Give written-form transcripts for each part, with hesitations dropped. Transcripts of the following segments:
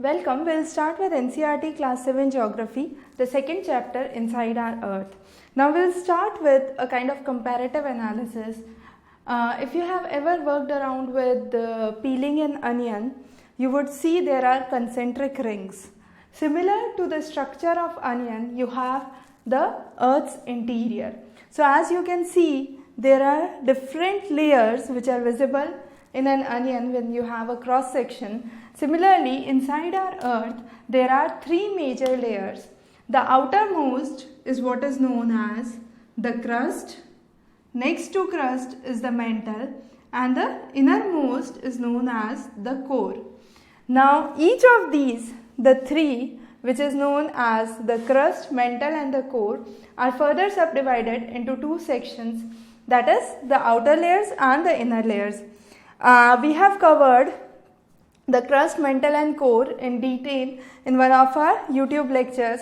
Welcome. We'll start with NCERT Class 7 Geography, the second chapter, Inside Our Earth. Now we'll start with a kind of comparative analysis. If you have ever worked around with peeling an onion, you would see there are concentric rings. Similar to the structure of onion, you have the Earth's interior. So as you can see, there are different layers which are visible in an onion when you have a cross section. Similarly, inside our Earth, there are three major layers. The outermost is what is known as the crust, next to crust is the mantle, and the innermost is known as the core. Now, each of these, the three, which is known as the crust, mantle and the core, are further subdivided into two sections, that is the outer layers and the inner layers. We have covered the crust, mantle and core in detail in one of our YouTube lectures.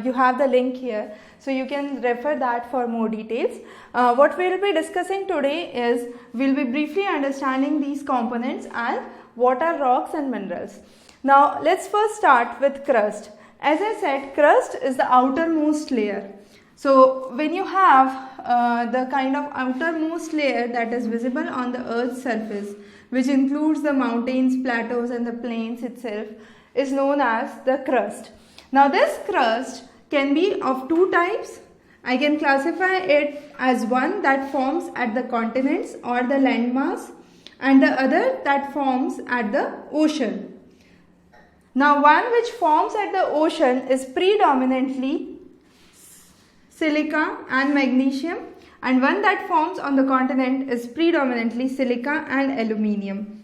You have the link here, so you can refer that for more details. What we will be discussing today is we will be briefly understanding these components and what are rocks and minerals. Now let's first start with crust. As I said, crust is the outermost layer. So when you have the kind of outermost layer that is visible on the Earth's surface, which includes the mountains, plateaus and the plains itself, is known as the crust. Now this crust can be of two types. I can classify it as one that forms at the continents or the landmass, and the other that forms at the ocean. Now one which forms at the ocean is predominantly silica and magnesium, and one that forms on the continent is predominantly silica and aluminium.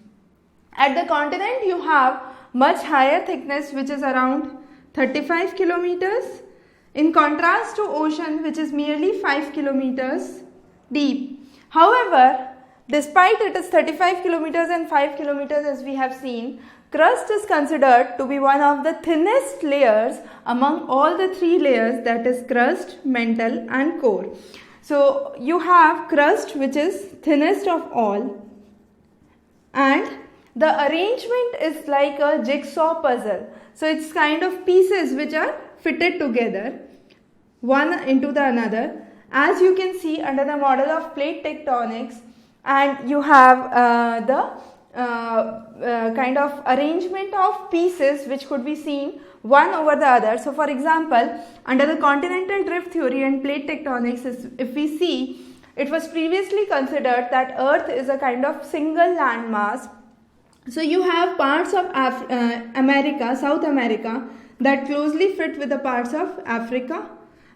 At the continent you have much higher thickness, which is around 35 kilometers, in contrast to ocean, which is merely 5 kilometers deep. However, despite it is 35 kilometers and 5 kilometers as we have seen, crust is considered to be one of the thinnest layers among all the three layers, that is crust, mantle and core. So you have crust, which is thinnest of all, and the arrangement is like a jigsaw puzzle. So it's kind of pieces which are fitted together one into the another, as you can see under the model of plate tectonics, and you have the kind of arrangement of pieces which could be seen one over the other. So for example, under the continental drift theory and plate tectonics, if we see, it was previously considered that Earth is a kind of single landmass. So you have parts of America, South America, that closely fit with the parts of Africa,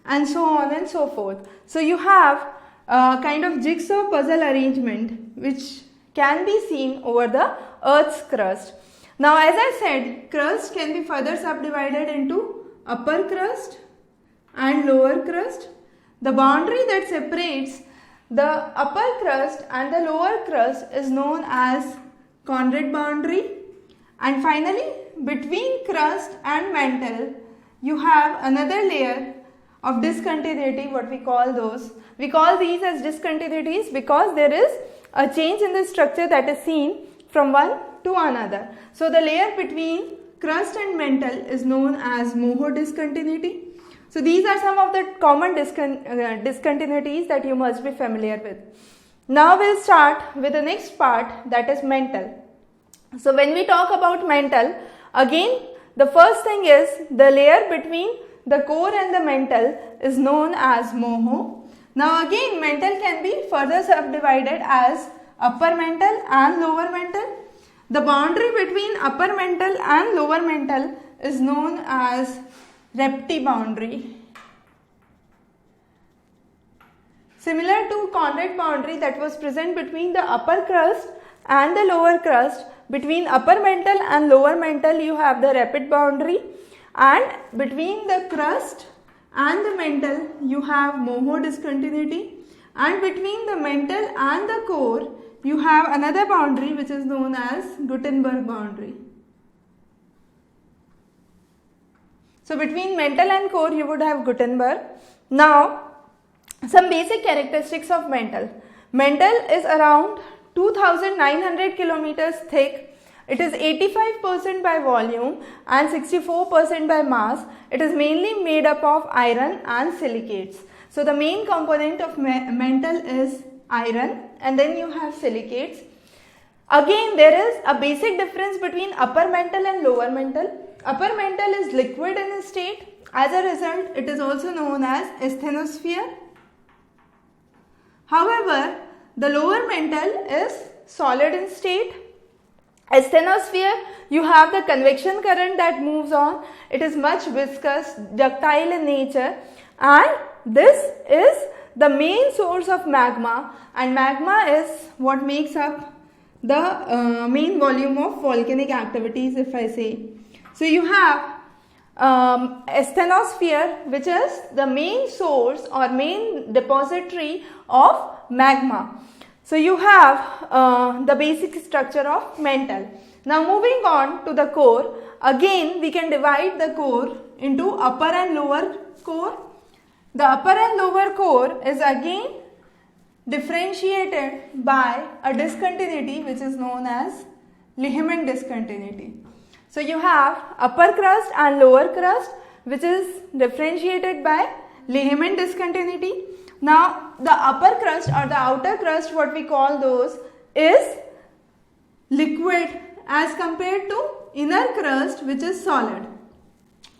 and so on and so forth. So you have a kind of jigsaw puzzle arrangement which can be seen over the Earth's crust. Now as I said, crust can be further subdivided into upper crust and lower crust. The boundary that separates the upper crust and the lower crust is known as Conrad boundary. And finally, between crust and mantle, you have another layer of discontinuity, what we call those. We call these as discontinuities because there is a change in the structure that is seen from one to another. So the layer between crust and mantle is known as Moho discontinuity. So these are some of the common discontinuities that you must be familiar with. Now we'll start with the next part, that is mantle. So when we talk about mantle, again the first thing is the layer between the core and the mantle is known as Moho. Now again, mantle can be further subdivided as upper mantle and lower mantle. The boundary between upper mantle and lower mantle is known as Repti boundary. Similar to Conrad boundary that was present between the upper crust and the lower crust, between upper mantle and lower mantle you have the Rapid boundary, and between the crust and the mantle you have Moho discontinuity, and between the mantle and the core you have another boundary which is known as Gutenberg boundary. So between mantle and core you would have Gutenberg. Now some basic characteristics of mantle. Mantle is around 2900 kilometers thick It is 85% by volume and 64% by mass. It is mainly made up of iron and silicates. So the main component of mantle is iron, and then you have silicates. Again, there is a basic difference between upper mantle and lower mantle. Upper mantle is liquid in state. As a result, it is also known as asthenosphere. However, the lower mantle is solid in state. Asthenosphere, you have the convection current that moves on. It is much viscous, ductile in nature, and this is the main source of magma, and magma is what makes up the main volume of volcanic activities, if I say. So you have asthenosphere, which is the main source or main depository of magma. So you have the basic structure of mantle. Now moving on to the core, again we can divide the core into upper and lower core. The upper and lower core is again differentiated by a discontinuity which is known as Lehman discontinuity. So you have upper crust and lower crust, which is differentiated by Lehman discontinuity. Now the upper crust or the outer crust, what we call those, is liquid as compared to inner crust, which is solid.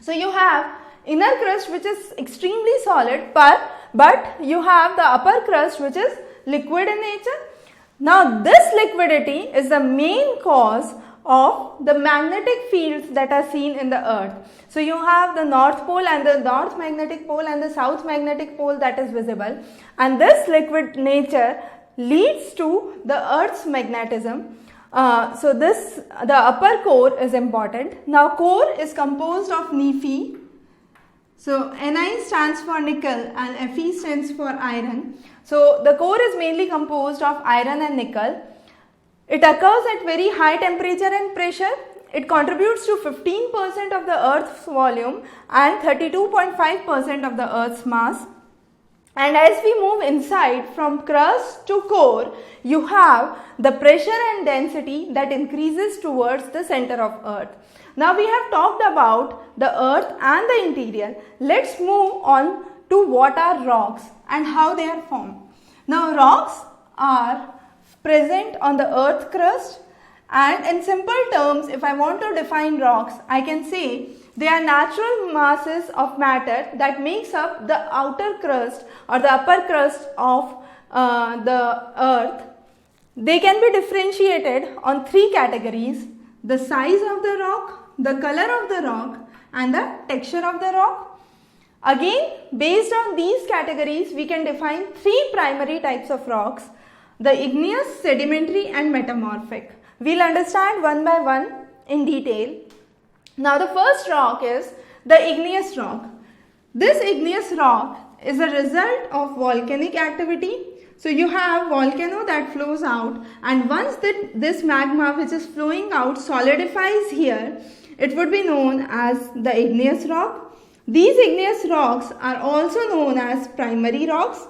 So you have inner crust which is extremely solid, but you have the upper crust which is liquid in nature. Now this liquidity is the main cause of the magnetic fields that are seen in the earth. So you have the north pole and the north magnetic pole and the south magnetic pole that is visible, and this liquid nature leads to the earth's magnetism. So the upper core is important. Now core is composed of Ni. So Ni stands for nickel and Fe stands for iron. So the core is mainly composed of iron and nickel. It occurs at very high temperature and pressure. It contributes to 15% of the earth's volume and 32.5% of the earth's mass. And as we move inside from crust to core, you have the pressure and density that increases towards the center of earth. Now we have talked about the earth and the interior. Let's move on to what are rocks and how they are formed. Now rocks are present on the earth crust, and in simple terms, if I want to define rocks, I can say they are natural masses of matter that makes up the outer crust or the upper crust of the earth. They can be differentiated on three categories: the size of the rock, the color of the rock, and the texture of the rock. Again, based on these categories, we can define three primary types of rocks: the igneous, sedimentary, and metamorphic. We'll understand one by one in detail. Now the first rock is the igneous rock. This igneous rock is a result of volcanic activity. So you have volcano that flows out, and once this magma which is flowing out solidifies here, it would be known as the igneous rock. These igneous rocks are also known as primary rocks.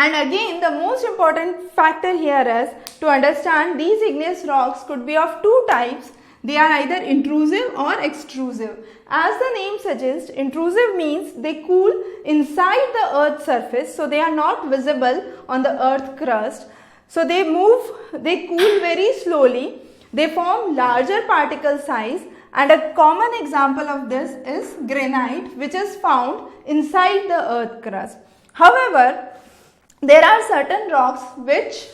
And again, the most important factor here is to understand these igneous rocks could be of two types. They are either intrusive or extrusive. As the name suggests, intrusive means they cool inside the earth's surface, so they are not visible on the earth crust. So they cool very slowly, they form larger particle size, and a common example of this is granite, which is found inside the earth crust. However, there are certain rocks which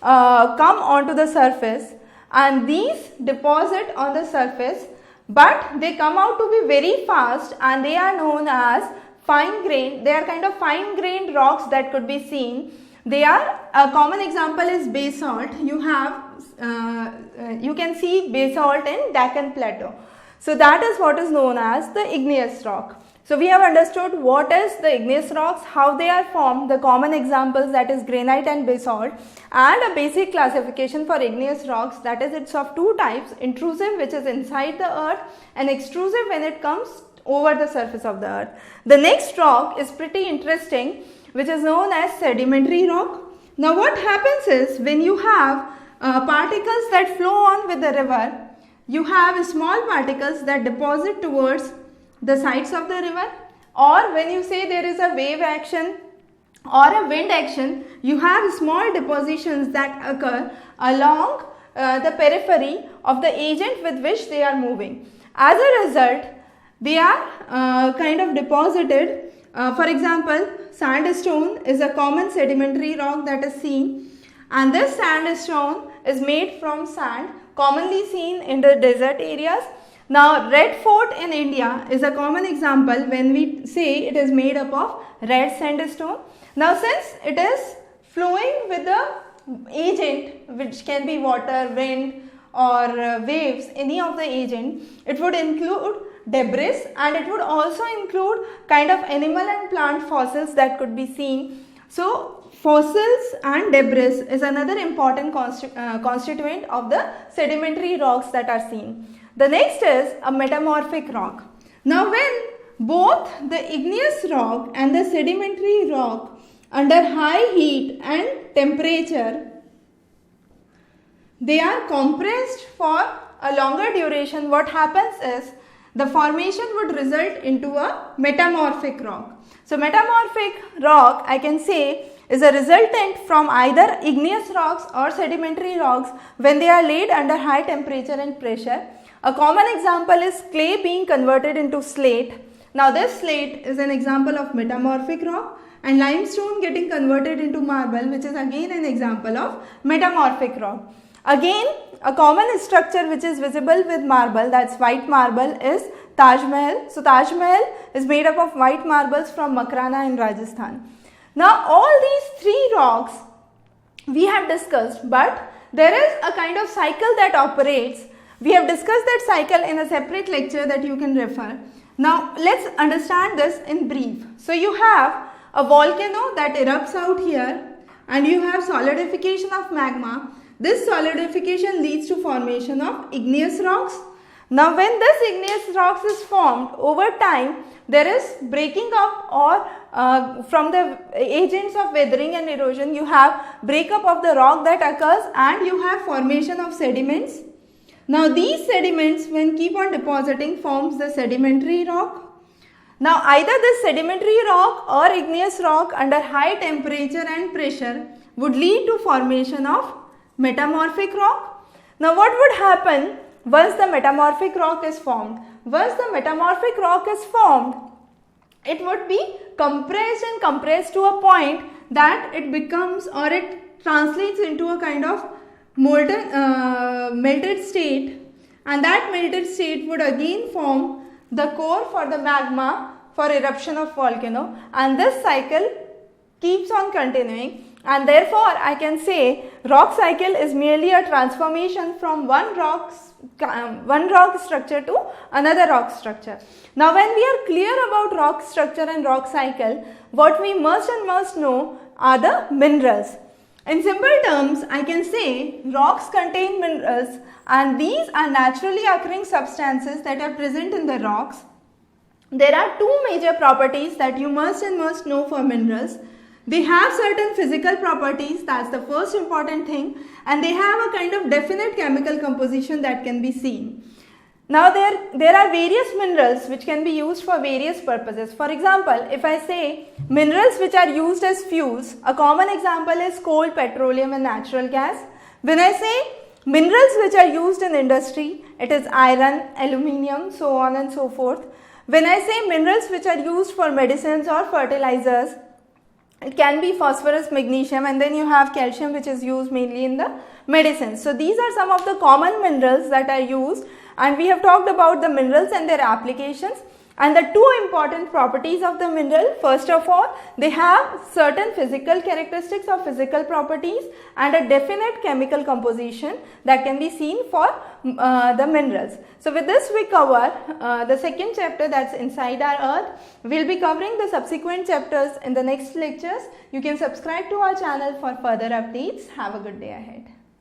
come onto the surface, and these deposit on the surface, but they come out to be very fast, and they are known as fine grained. They are kind of fine grained rocks that could be seen. They are, a common example is basalt. You can see basalt in Deccan Plateau. So that is what is known as the igneous rock. So we have understood what is the igneous rocks, how they are formed, the common examples, that is granite and basalt, and a basic classification for igneous rocks, that is it's of two types: intrusive, which is inside the earth, and extrusive when it comes over the surface of the earth. The next rock is pretty interesting, which is known as sedimentary rock. Now what happens is, when you have particles that flow on with the river, you have small particles that deposit towards the sides of the river, or when you say there is a wave action or a wind action, you have small depositions that occur along the periphery of the agent with which they are moving. As a result, they are kind of deposited. For example, sandstone is a common sedimentary rock that is seen, and this sandstone is made from sand commonly seen in the desert areas. Now, red fort in India is a common example when we say it is made up of red sandstone. Now, since it is flowing with the agent, which can be water, wind or waves, any of the agent, it would include debris, and it would also include kind of animal and plant fossils that could be seen. So, fossils and debris is another important constituent of the sedimentary rocks that are seen. The next is a metamorphic rock. Now, when both the igneous rock and the sedimentary rock under high heat and temperature, they are compressed for a longer duration, what happens is the formation would result into a metamorphic rock. So, metamorphic rock, I can say, is a resultant from either igneous rocks or sedimentary rocks when they are laid under high temperature and pressure. A common example is clay being converted into slate. Now, this slate is an example of metamorphic rock, and limestone getting converted into marble, which is again an example of metamorphic rock. Again, a common structure which is visible with marble, that's white marble, is Taj Mahal. So, Taj Mahal is made up of white marbles from Makrana in Rajasthan. Now, all these three rocks we have discussed, but there is a kind of cycle that operates. We have discussed that cycle in a separate lecture that you can refer. Now, let's understand this in brief. So, you have a volcano that erupts out here, and you have solidification of magma. This solidification leads to formation of igneous rocks. Now, when this igneous rocks is formed, over time there is breaking up, or from the agents of weathering and erosion, you have breakup of the rock that occurs, and you have formation of sediments. Now, these sediments, when keep on depositing, forms the sedimentary rock. Now, either this sedimentary rock or igneous rock under high temperature and pressure would lead to formation of metamorphic rock. Now, what would happen once the metamorphic rock is formed? Once the metamorphic rock is formed, it would be compressed to a point that it becomes, or it translates into a kind of molten melted state, and that melted state would again form the core for the magma for eruption of volcano, and this cycle keeps on continuing. And therefore, I can say rock cycle is merely a transformation from one rock structure to another rock structure. Now, when we are clear about rock structure and rock cycle, what we must know are the minerals. In simple terms, I can say rocks contain minerals, and these are naturally occurring substances that are present in the rocks. There are two major properties that you must know for minerals. They have certain physical properties, that's the first important thing, and they have a kind of definite chemical composition that can be seen. Now, there are various minerals which can be used for various purposes. For example, if I say minerals which are used as fuels, a common example is coal, petroleum and natural gas. When I say minerals which are used in industry, it is iron, aluminium, so on and so forth. When I say minerals which are used for medicines or fertilizers, it can be phosphorus, magnesium, and then you have calcium, which is used mainly in the medicines. So, these are some of the common minerals that are used, and we have talked about the minerals and their applications. And the two important properties of the mineral, first of all, they have certain physical characteristics or physical properties and a definite chemical composition that can be seen for the minerals. So, with this we cover the second chapter, that's Inside Our Earth. We will be covering the subsequent chapters in the next lectures. You can subscribe to our channel for further updates. Have a good day ahead.